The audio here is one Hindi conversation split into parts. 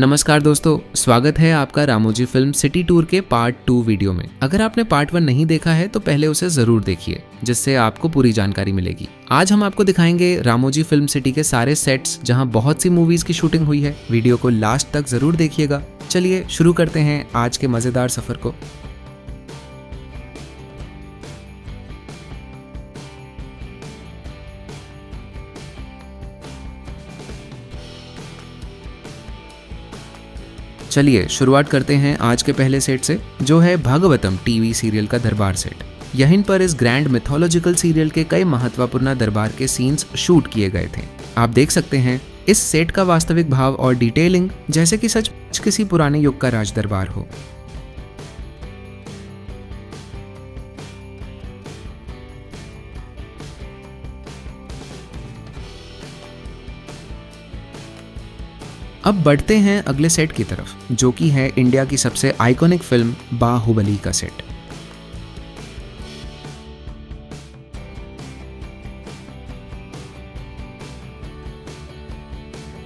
नमस्कार दोस्तों, स्वागत है आपका रामोजी फिल्म सिटी टूर के पार्ट 2 वीडियो में। अगर आपने पार्ट 1 नहीं देखा है तो पहले उसे जरूर देखिए, जिससे आपको पूरी जानकारी मिलेगी। आज हम आपको दिखाएंगे रामोजी फिल्म सिटी के सारे सेट्स जहां बहुत सी मूवीज की शूटिंग हुई है। वीडियो को लास्ट तक जरूर देखिएगा। चलिए शुरू करते हैं आज के मजेदार सफर को। चलिए शुरुआत करते हैं आज के पहले सेट से, जो है भागवतम टीवी सीरियल का दरबार सेट। यहीं पर इस ग्रैंड मिथोलॉजिकल सीरियल के कई महत्वपूर्ण दरबार के सीन्स शूट किए गए थे। आप देख सकते हैं इस सेट का वास्तविक भाव और डिटेलिंग जैसे कि सच किसी पुराने युग का राज दरबार हो। अब बढ़ते हैं अगले सेट की तरफ, जो कि है इंडिया की सबसे आइकॉनिक फिल्म बाहुबली का सेट।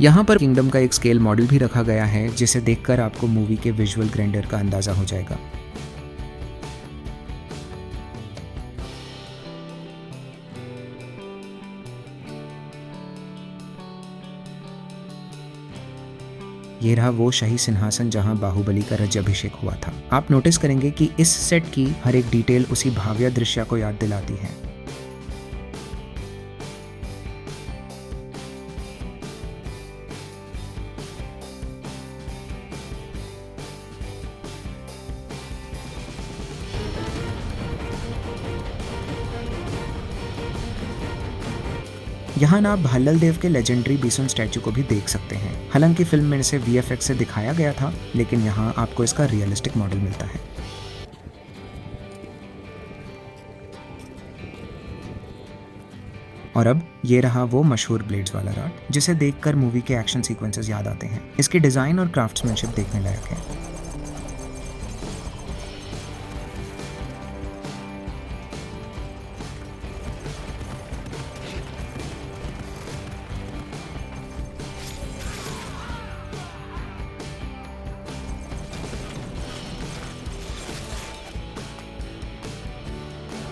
यहाँ पर किंगडम का एक स्केल मॉडल भी रखा गया है, जिसे देखकर आपको मूवी के विजुअल ग्रैंडर का अंदाजा हो जाएगा। ये रहा वो शाही सिंहासन जहां बाहुबली का राज्याभिषेक हुआ था। आप नोटिस करेंगे कि इस सेट की हर एक डिटेल उसी भाव्य दृश्य को याद दिलाती है। यहाँ ना आप भाल्लल देव के लेजेंडरी बीसोन स्टैचू को भी देख सकते हैं। हालांकि फिल्म में इसे VFX से दिखाया गया था, लेकिन यहाँ आपको इसका रियलिस्टिक मॉडल मिलता है। और अब ये रहा वो मशहूर ब्लेड्स वाला राड, जिसे देखकर मूवी के एक्शन सीक्वेंसेस याद आते हैं। इसकी डिजाइन और क्राफ्ट्समैनशिप देखने लायक है।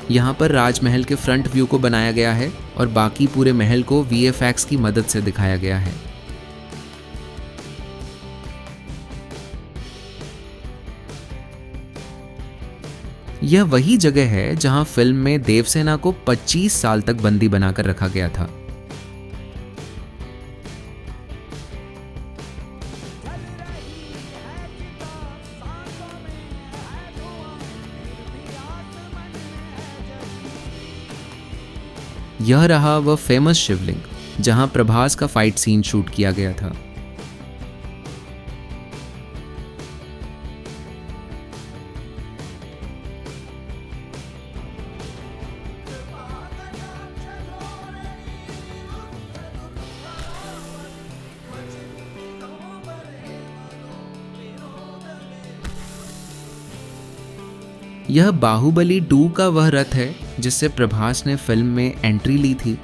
यहाँ पर राजमहल के फ्रंट व्यू को बनाया गया है और बाकी पूरे महल को VFX की मदद से दिखाया गया है। यह वही जगह है जहां फिल्म में देवसेना को 25 साल तक बंदी बनाकर रखा गया था। यह रहा वह फेमस शिवलिंग जहां प्रभास का फाइट सीन शूट किया गया था। यह बाहुबली 2 का वह रथ है जिससे प्रभास ने फिल्म में एंट्री ली थी।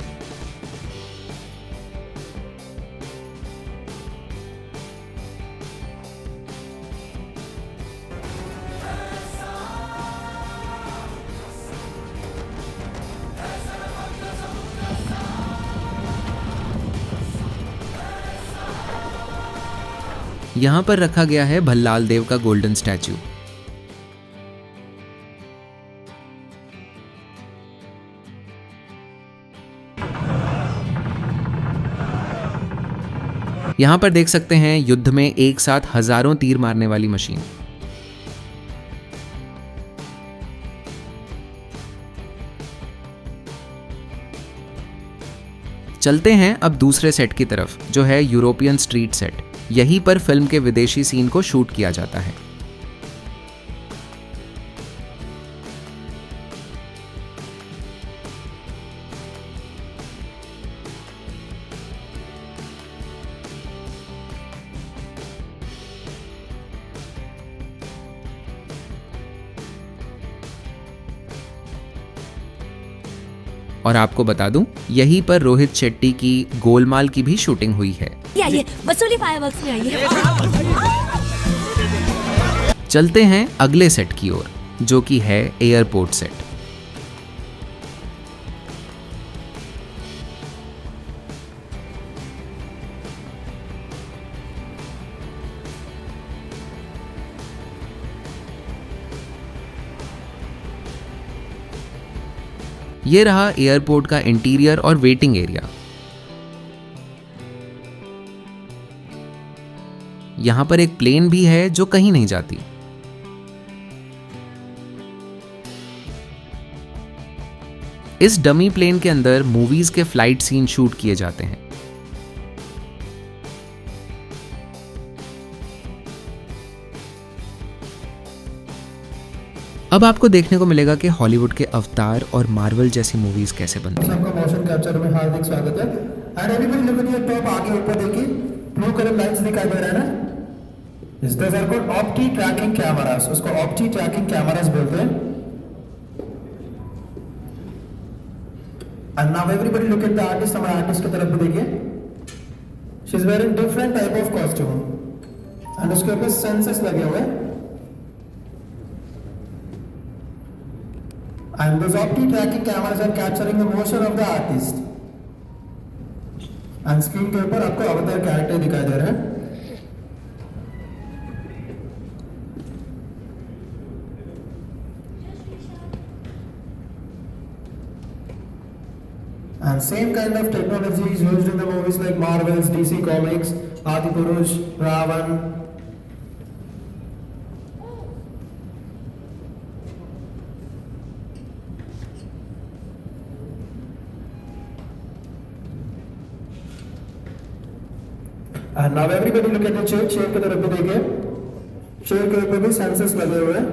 यहां पर रखा गया है भल्लाल देव का गोल्डन स्टैचू। यहां पर देख सकते हैं युद्ध में एक साथ हजारों तीर मारने वाली मशीन। चलते हैं अब दूसरे सेट की तरफ, जो है यूरोपियन स्ट्रीट सेट। यहीं पर फिल्म के विदेशी सीन को शूट किया जाता है। और आपको बता दूं, यहीं पर रोहित शेट्टी की गोलमाल की भी शूटिंग हुई है। आइए वसूली फायरवर्क्स में आइए। चलते हैं अगले सेट की ओर, जो कि है एयरपोर्ट सेट। ये रहा एयरपोर्ट का इंटीरियर और वेटिंग एरिया। यहां पर एक प्लेन भी है जो कहीं नहीं जाती। इस डमी प्लेन के अंदर मूवीज के फ्लाइट सीन शूट किए जाते हैं। अब आपको देखने को मिलेगा कि हॉलीवुड के अवतार और मार्वल जैसी मूवीज कैसे बनती हैं। आपका मोशन कैप्चर में हार्दिक स्वागत है। And everybody look at your top, आगे ऊपर देखिए, ब्लू कलर लाइट्स दिखाई दे रहा है ना। इस दस को ऑप्टी ट्रैकिंग कैमरास, उसको ऑप्टी ट्रैकिंग कैमरास बोलते हैं। And now everybody look at the artist, हमारे आर्टिस्ट की तरफ भी देखिए। She is wearing different type of costume and उसके ऊपर सेंसर्स लगे हुए हैं। And those optic tracking cameras are capturing the motion of the artist. And screen के ऊपर आपको अवतार कैरेक्टर दिखाई दे रहा है। And same kind of technology is used in the movies like Marvel's, DC Comics, Adipurush, Ravan. And now everybody look at the chair, chair की तरफ भी देखिए, chair के ऊपर भी सेंसर्स लगे हुए हैं।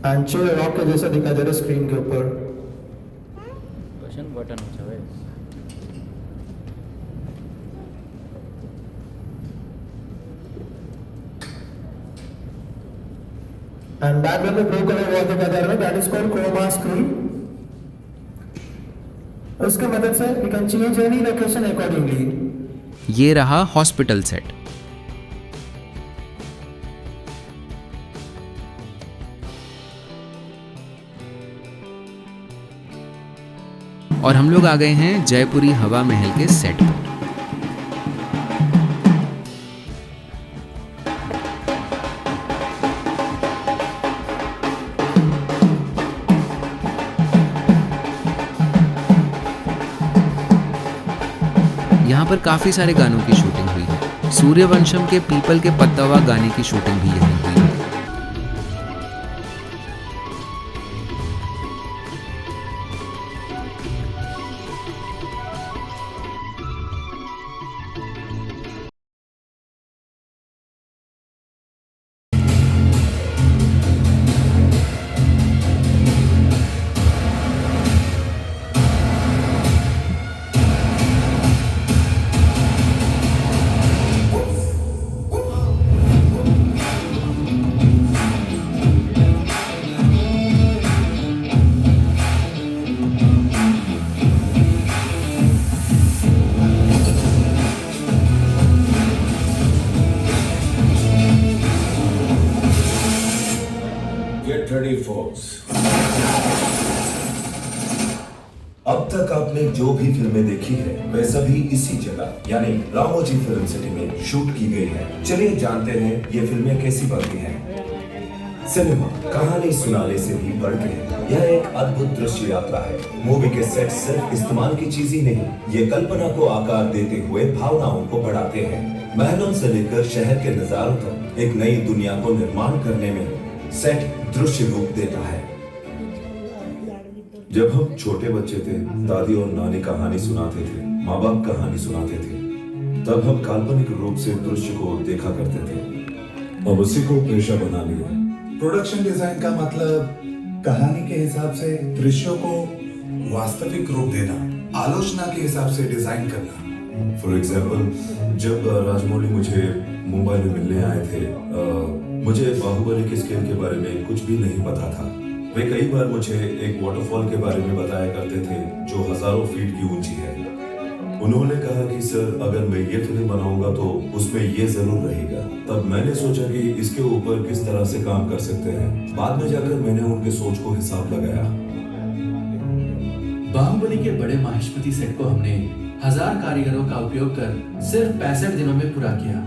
and chair रॉक के जैसा दिखाई दे रहा है स्क्रीन के ऊपर। बटन and background में ब्लू कलर वॉल दिखाई दे रहा है, that is called chroma screen। उसके मदद से we can change any location accordingly। ये रहा हॉस्पिटल सेट। और हम लोग आ गए हैं जयपुरी हवा महल के सेट पर। यहाँ पर काफी सारे गानों की शूटिंग हुई है। सूर्यवंशम के पीपल के पत्तावा गाने की शूटिंग भी यहीं हुई है। Get ready, folks. अब तक आपने जो भी फिल्में देखी है वे सभी इसी जगह यानी रामोजी फिल्म सिटी में शूट की गई है। चलिए जानते हैं ये फिल्में कैसी बनती हैं। सिनेमा कहानी सुनाने से भी बढ़ के है। यह एक अद्भुत दृश्य यात्रा है। मूवी के सेट सिर्फ इस्तेमाल की चीज ही नहीं, ये कल्पना को आकार देते हुए भावनाओं को बढ़ाते हैं। महलों से लेकर शहर के नजारों तक एक नई दुनिया को निर्माण करने में सेट दृश्य रूप देता है। जब हम छोटे बच्चे थे, दादी और नानी कहानी सुनाते थे, माँ बाप कहानी सुनाते थे, तब हम काल्पनिक रूप से दृश्य को देखा करते थे और उसी को पेशा बना लिया। प्रोडक्शन डिजाइन का मतलब कहानी के हिसाब से दृश्यों को वास्तविक रूप देना, आलोचना के हिसाब से डिजाइन करना। फॉर एग्जाम्पल, जब राजमौली मुझे मुंबई में मिलने आए थे, मुझे बाहुबली के स्केल के बारे में कुछ भी नहीं पता था। वे कई बार मुझे एक वाटरफॉल के बारे में बताया करते थे जो हजारों फीट की ऊंची है। उन्होंने कहा कि सर अगर मैं ये फिल्म बनाऊंगा तो उसमें ये जरूर रहेगा। तब मैंने सोचा कि इसके ऊपर किस तरह से काम कर सकते हैं। बाद में जाकर मैंने उनके सोच को हिसाब लगाया। बाहुबली के बड़े माहिष्मती सेट को हमने 1000 कारीगरों का उपयोग कर सिर्फ 65 दिनों में पूरा किया।